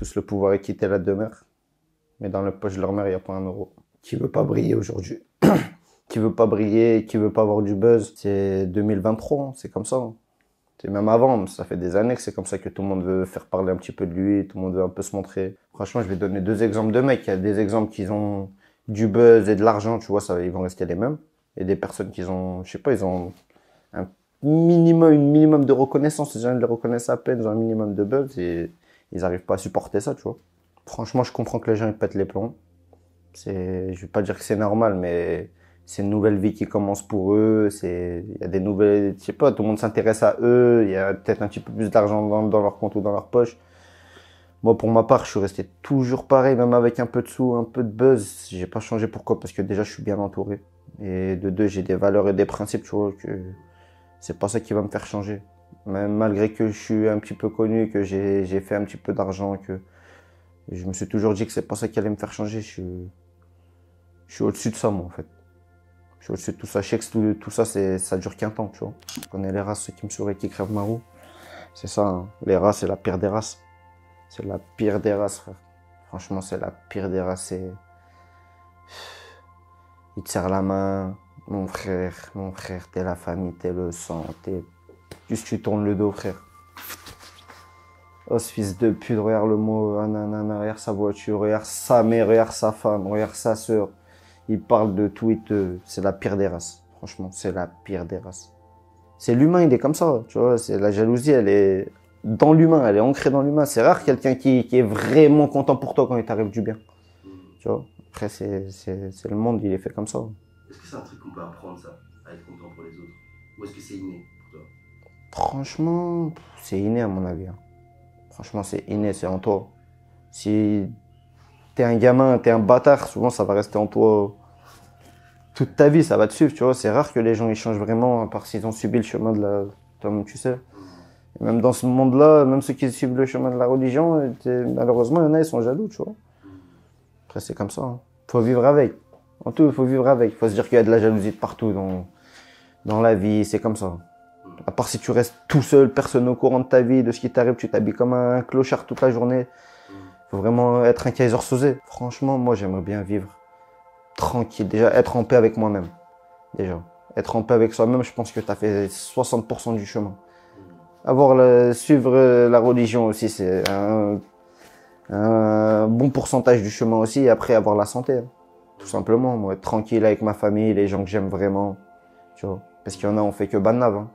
tous le pouvoir et quitter la demeure. Mais dans la poche de leur mère, il n'y a pas un euro. Qui veut pas briller aujourd'hui? Qui veut pas briller, qui veut pas avoir du buzz? C'est 2023, hein, c'est comme ça. Hein. C'est même avant, ça fait des années que c'est comme ça que tout le monde veut faire parler un petit peu de lui, tout le monde veut un peu se montrer. Franchement, je vais donner deux exemples de mecs. Il y a des exemples qui ont du buzz et de l'argent, tu vois, ça, ils vont rester les mêmes. Et des personnes qui ont, je sais pas, ils ont un minimum de reconnaissance. Les gens les reconnaissent à peine, ils ont un minimum de buzz et ils arrivent pas à supporter ça, tu vois. Franchement, je comprends que les gens ils pètent les plombs. Je vais pas dire que c'est normal, mais c'est une nouvelle vie qui commence pour eux. Il y a des nouvelles, je sais pas, tout le monde s'intéresse à eux. Il y a peut-être un petit peu plus d'argent dans leur compte ou dans leur poche. Moi, pour ma part, je suis resté toujours pareil, même avec un peu de sous, un peu de buzz. J'ai pas changé. Pourquoi? Parce que déjà, je suis bien entouré. Et de deux, j'ai des valeurs et des principes, tu vois, que c'est pas ça qui va me faire changer. Même malgré que je suis un petit peu connu, que j'ai fait un petit peu d'argent, que je me suis toujours dit que c'est pas ça qui allait me faire changer. Je suis au-dessus de ça, moi, en fait. Je suis au-dessus de tout ça. Je sais que tout ça, ça dure qu'un temps, tu vois. Je connais les races, ceux qui me sourient, qui crèvent ma roue. C'est ça, hein. Les races, c'est la pire des races. C'est la pire des races, frère. Franchement, c'est la pire des races. Il te serre la main. Mon frère, t'es la famille, t'es le sang, juste tu tournes le dos, frère. Oh, ce fils de pute, regarde le mot, nanana, regarde sa voiture, regarde sa mère, regarde sa femme, regarde sa sœur. Il parle de tout, c'est la pire des races. Franchement, c'est la pire des races. C'est l'humain, il est comme ça, tu vois. C'est la jalousie, elle est dans l'humain, elle est ancrée dans l'humain. C'est rare quelqu'un qui est vraiment content pour toi quand il t'arrive du bien. Tu vois. Après, c'est le monde, il est fait comme ça. Est-ce que c'est un truc qu'on peut apprendre, ça, à être content pour les autres? Ou est-ce que c'est inné pour toi? Franchement, c'est inné à mon avis. Hein. Franchement, c'est inné, c'est en toi. Si t'es un gamin, t'es un bâtard, souvent ça va rester en toi toute ta vie, ça va te suivre, tu vois. C'est rare que les gens ils changent vraiment, à part s'ils ont subi le chemin de la... Comme tu sais. Et même dans ce monde-là, même ceux qui suivent le chemin de la religion, malheureusement, il y en a, ils sont jaloux, tu vois. Après, c'est comme ça. Hein. Faut vivre avec. En tout, il faut vivre avec. Faut se dire qu'il y a de la jalousie de partout dans la vie, c'est comme ça. À part si tu restes tout seul, personne au courant de ta vie, de ce qui t'arrive, tu t'habilles comme un clochard toute la journée. Faut vraiment être un Kaiser Soze. Franchement, moi, j'aimerais bien vivre tranquille. Déjà, être en paix avec moi-même. Déjà. Être en paix avec soi-même, je pense que tu as fait 60% du chemin. Suivre la religion aussi, c'est un bon pourcentage du chemin aussi. Et après, avoir la santé. Hein. Tout simplement. Moi, être tranquille avec ma famille, les gens que j'aime vraiment. Tu vois. Parce qu'il y en a, on fait que banave. Hein.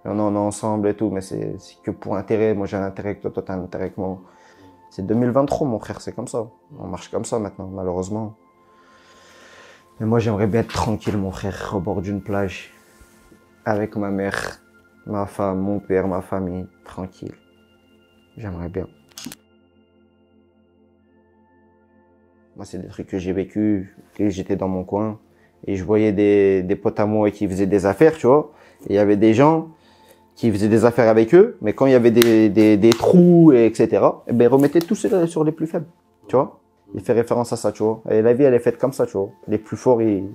Il y en a, on est ensemble et tout, mais c'est que pour intérêt. Moi, j'ai un intérêt avec toi, toi, t'as un intérêt avec moi. C'est 2023, mon frère, c'est comme ça. On marche comme ça maintenant, malheureusement. Mais moi, j'aimerais bien être tranquille, mon frère, au bord d'une plage, avec ma mère, ma femme, mon père, ma famille, tranquille. J'aimerais bien. Moi, c'est des trucs que j'ai vécu, que j'étais dans mon coin, et je voyais des potes à moi qui faisaient des affaires, tu vois. Et il y avait des gens qui faisaient des affaires avec eux, mais quand il y avait des trous, et etc., eh ben, ils remettaient tout sur les plus faibles, tu vois. Il fait référence à ça, tu vois. Et la vie, elle est faite comme ça, tu vois. Les plus forts, ils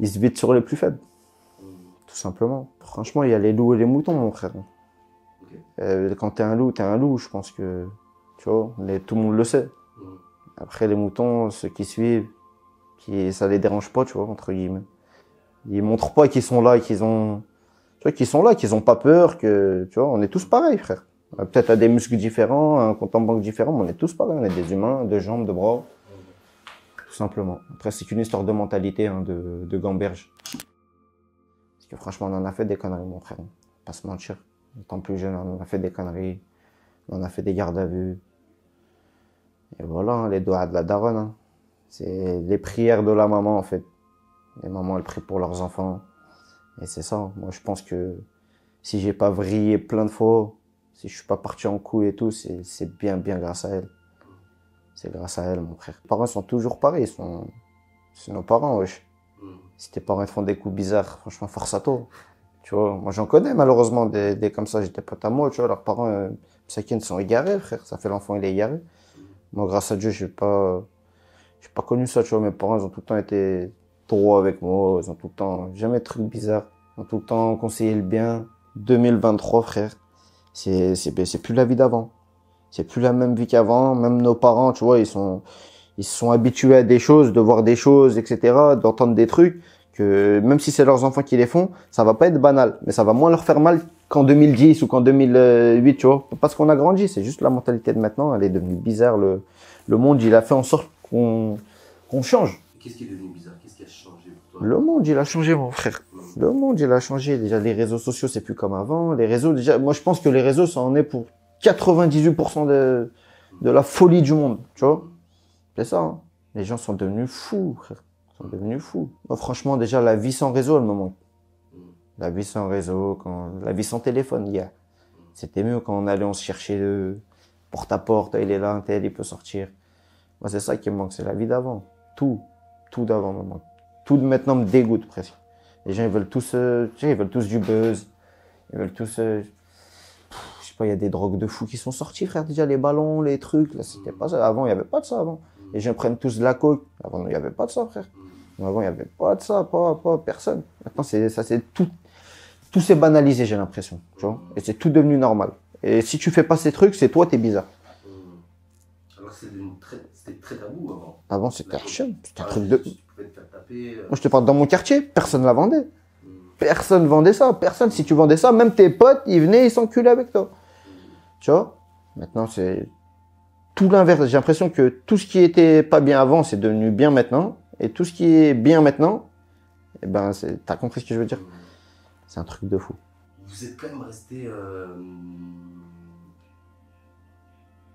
se vident sur les plus faibles. Tout simplement. Franchement, il y a les loups et les moutons, mon frère. Quand t'es un loup, je pense que, tu vois, tout le monde le sait. Après, les moutons, ceux qui suivent, ça les dérange pas, tu vois, entre guillemets. Ils montrent pas qu'ils sont là, tu vois, qu'ils sont là, qu'ils ont pas peur, que, tu vois, on est tous pareils, frère. Peut-être à des muscles différents, un compte en banque différent, mais on est tous pareils. On est des humains, de jambes, de bras. Tout simplement. Après, c'est qu'une histoire de mentalité, hein, de gamberge. Parce que franchement, on en a fait des conneries, mon frère. Pas se mentir. Étant plus jeune, on en a fait des conneries. On a fait des gardes à vue. Et voilà, hein, les doigts de la daronne. Hein. C'est les prières de la maman, en fait. Les mamans, elles prient pour leurs enfants. Et c'est ça. Moi, je pense que si j'ai pas vrillé plein de fois, si je suis pas parti en couille et tout, c'est bien grâce à elle. C'est grâce à elle, mon frère. Les parents sont toujours pareils, c'est nos parents, wesh. Si tes parents te font des coups bizarres, franchement, force à toi. Tu vois, moi j'en connais malheureusement des comme ça, j'ai des potes à moi, tu vois, leurs parents, ils sont égarés, frère. Ça fait l'enfant, il est égaré. Moi, grâce à Dieu, j'ai pas connu ça, tu vois. Mes parents, ils ont tout le temps été droits avec moi, ils ont tout le temps, jamais de trucs bizarres. Ils ont tout le temps conseillé le bien. 2023, frère. C'est plus la vie d'avant. C'est plus la même vie qu'avant. Même nos parents, tu vois, ils se sont habitués à des choses, de voir des choses, etc., d'entendre des trucs que même si c'est leurs enfants qui les font, ça va pas être banal, mais ça va moins leur faire mal qu'en 2010 ou qu'en 2008, tu vois. Parce qu'on a grandi, c'est juste la mentalité de maintenant, elle est devenue bizarre. Le monde, il a fait en sorte qu'on change. Qu'est-ce qui est devenu bizarre? Qu'est-ce qui a changé pour toi? Le monde, il a changé, mon frère. Le monde, il a changé. Déjà, les réseaux sociaux, c'est plus comme avant. Les réseaux, déjà, moi, je pense que les réseaux, ça en est pour 98% de la folie du monde, tu vois. C'est ça, hein. Les gens sont devenus fous, frère. Ils sont devenus fous. Moi, franchement, déjà, la vie sans réseau, elle me manque. La vie sans réseau, la vie sans téléphone, hier. C'était mieux quand on allait, on se cherchait porte à porte, il est là, un tel, il peut sortir. Moi, c'est ça qui me manque, c'est la vie d'avant. Tout d'avant me manque. Tout de maintenant me dégoûte, presque. Les gens, ils veulent tous, tu sais, ils veulent tous du buzz. Ils veulent tous, je sais pas, il y a des drogues de fous qui sont sorties, frère. Déjà, les ballons, les trucs, là, c'était pas ça. Avant, il y avait pas de ça, avant. Les gens prennent tous de la coke. Avant, il n'y avait pas de ça, frère. Avant, il n'y avait pas de ça, pas personne. Maintenant, c'est tout. Tout s'est banalisé, j'ai l'impression, tu vois. Et c'est tout devenu normal. Et si tu fais pas ces trucs, c'est toi, t'es bizarre. Alors que c'était très tabou avant. Avant, c'était archi. C'était un truc de. Tu pouvais te faire taper. Moi, je te parle dans mon quartier, personne la vendait. Personne vendait ça. Personne. Si tu vendais ça, même tes potes, ils venaient, ils s'enculaient avec toi. Tu vois. Maintenant, c'est tout l'inverse. J'ai l'impression que tout ce qui était pas bien avant, c'est devenu bien maintenant. Et tout ce qui est bien maintenant, eh ben, t'as compris ce que je veux dire? C'est un truc de fou. Vous êtes quand même resté.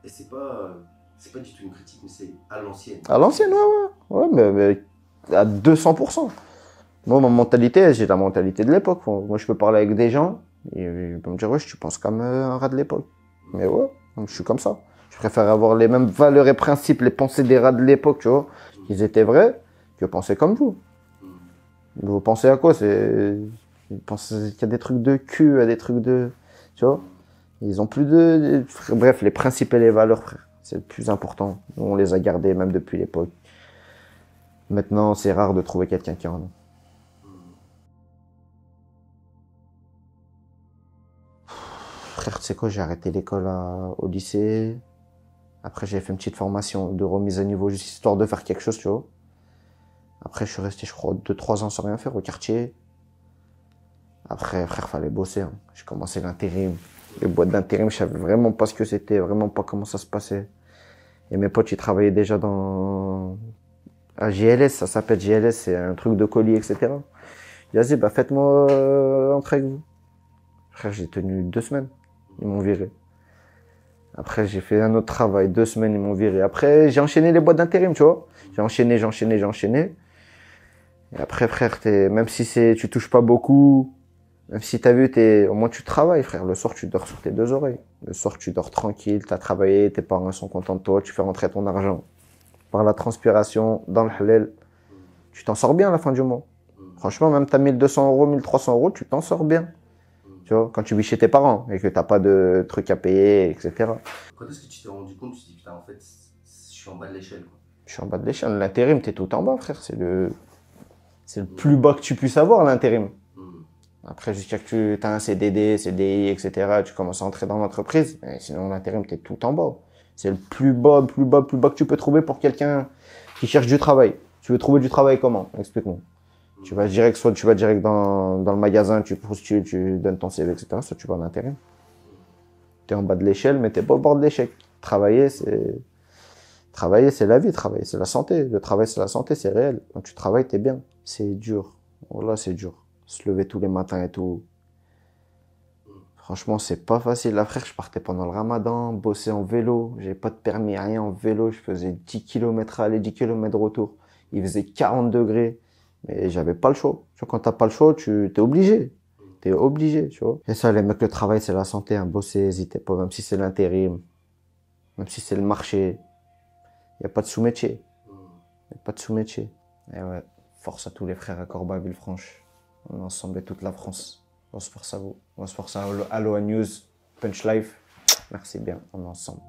Et c'est pas du tout une critique, mais c'est à l'ancienne. À l'ancienne, ouais, mais à 200%. Moi, ma mentalité, j'ai la mentalité de l'époque. Moi, je peux parler avec des gens, et ils peuvent me dire, ouais, tu penses comme un rat de l'époque. Mais ouais, je suis comme ça. Je préfère avoir les mêmes valeurs et principes, les pensées des rats de l'époque, tu vois, qu'ils étaient vrais, que penser comme vous. Vous pensez à quoi? Ils pensent qu'il y a des trucs de cul, à des trucs de, tu vois. Ils ont plus bref, les principes et les valeurs, frère. C'est le plus important. Nous, on les a gardés même depuis l'époque. Maintenant, c'est rare de trouver quelqu'un qui en a. Frère, tu sais quoi, j'ai arrêté l'école au lycée. Après, j'ai fait une petite formation de remise à niveau, juste histoire de faire quelque chose, tu vois. Après, je suis resté, je crois, 2-3 ans sans rien faire au quartier. Après, frère, fallait bosser, hein. J'ai commencé l'intérim. Les boîtes d'intérim, je savais vraiment pas ce que c'était, vraiment pas comment ça se passait. Et mes potes, ils travaillaient déjà à JLS, ça s'appelle JLS, c'est un truc de colis, etc. J'ai dit, bah, faites-moi entrer avec vous. Frère, j'ai tenu 2 semaines. Ils m'ont viré. Après, j'ai fait un autre travail, 2 semaines, ils m'ont viré. Après, j'ai enchaîné les boîtes d'intérim, tu vois. J'ai enchaîné. Et après, frère, même si tu touches pas beaucoup, même si t'as vu, au moins tu travailles, frère. Le soir, tu dors sur tes 2 oreilles. Le soir, tu dors tranquille, t'as travaillé, tes parents sont contents de toi, tu fais rentrer ton argent. Par la transpiration, dans le halal, tu t'en sors bien à la fin du mois. Franchement, même t'as 1200 €, 1300 €, tu t'en sors bien. Tu vois, quand tu vis chez tes parents et que t'as pas de trucs à payer, etc. Quand est-ce que tu t'es rendu compte, tu te dis, putain, en fait, je suis en bas de l'échelle, quoi. Je suis en bas de l'échelle. L'intérim, t'es tout en bas, frère. C'est le plus bas que tu puisses avoir, l'intérim. Après, jusqu'à que tu as un CDD, CDI, etc., tu commences à entrer dans l'entreprise. Mais sinon, l'intérim, t'es tout en bas. C'est le plus bas que tu peux trouver pour quelqu'un qui cherche du travail. Tu veux trouver du travail comment? Explique-moi. Soit tu vas direct dans le magasin, tu postules, tu donnes ton CV, etc., soit tu vas en intérim. T'es en bas de l'échelle, mais t'es pas au bord de l'échec. Travailler, c'est la vie, travailler, c'est la santé. Le travail, c'est la santé, c'est réel. Quand tu travailles, t'es bien. C'est dur. Voilà, c'est dur. Se lever tous les matins et tout. Franchement, c'est pas facile. Là, frère, je partais pendant le ramadan, bosser en vélo. J'avais pas de permis, rien en vélo. Je faisais 10 km aller, 10 km retour. Il faisait 40 degrés. Mais j'avais pas le choix. Tu vois, quand t'as pas le choix, t'es obligé. T'es obligé, tu vois. Et ça, les mecs, le travail, c'est la santé, hein. Bosser, hésitez pas. Même si c'est l'intérim. Même si c'est le marché. Y a pas de sous-métier. Y a pas de sous-métier. Et ouais. Force à tous les frères à Corba, Villefranche. On est ensemble et toute la France. On se force à vous. On se force à Aloha News, Punch Life. Merci bien, on est ensemble.